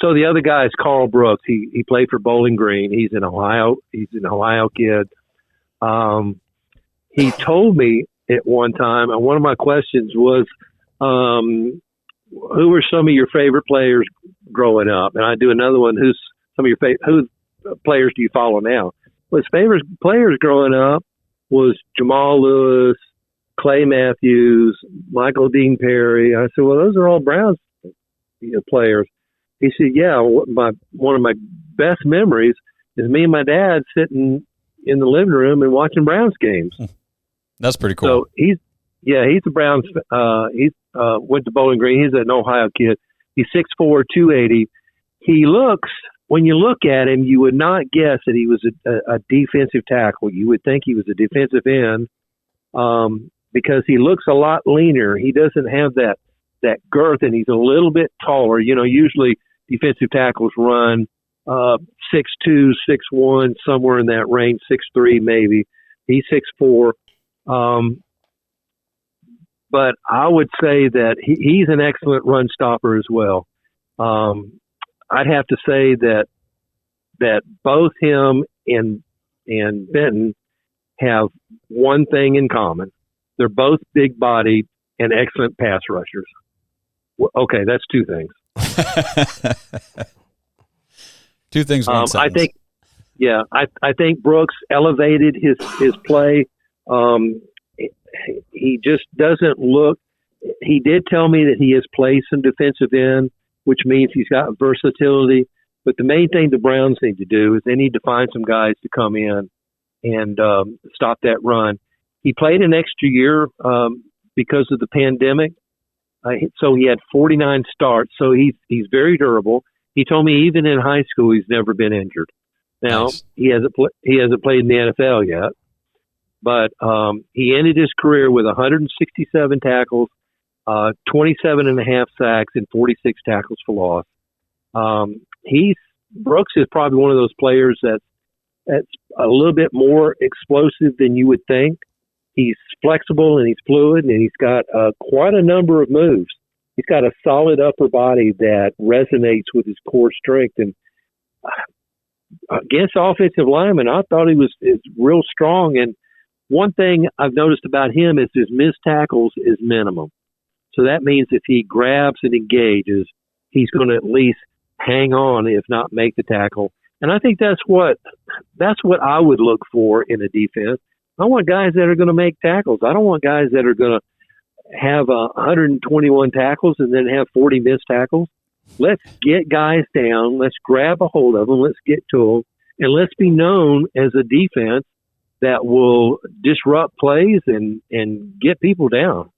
So the other guy is Karl Brooks. He played for Bowling Green. He's an Ohio kid. He told me at one time, and one of my questions was, who were some of your favorite players growing up? And I do another one, who's some of your who players do you follow now? Well, his favorite players growing up was Jamal Lewis, Clay Matthews, Michael Dean Perry. I said, well, those are all Browns players. He said, yeah, one of my best memories is me and my dad sitting in the living room and watching Browns games. That's pretty cool. So he's a Browns. He went to Bowling Green. He's an Ohio kid. He's 6'4", 280. He looks, when you look at him, you would not guess that he was a defensive tackle. You would think he was a defensive end because he looks a lot leaner. He doesn't have that girth, and he's a little bit taller. Usually defensive tackles run 6'2", 6'1", somewhere in that range, 6'3" maybe. He's 6'4". But I would say that he's an excellent run stopper as well. I'd have to say that both him and Benton have one thing in common. They're both big-bodied and excellent pass rushers. Okay, that's two things. Two things, one sentence. I think Brooks elevated his play. He just doesn't look. He did tell me that he has played some defensive end, which means he's got versatility. But the main thing the Browns need to do is they need to find some guys to come in and stop that run. He played an extra year because of the pandemic, so he had 49 starts. So he's very durable. He told me even in high school he's never been injured. Now nice. He hasn't played in the NFL yet. But he ended his career with 167 tackles, 27 and a half sacks, and 46 tackles for loss. Brooks is probably one of those players that's a little bit more explosive than you would think. He's flexible and he's fluid, and he's got quite a number of moves. He's got a solid upper body that resonates with his core strength. And against offensive linemen, I thought he was real strong. And one thing I've noticed about him is his missed tackles is minimum. So that means if he grabs and engages, he's going to at least hang on, if not make the tackle. And I think that's what I would look for in a defense. I want guys that are going to make tackles. I don't want guys that are going to have 121 tackles and then have 40 missed tackles. Let's get guys down. Let's grab a hold of them. Let's get to them. And let's be known as a defense that will disrupt plays and get people down.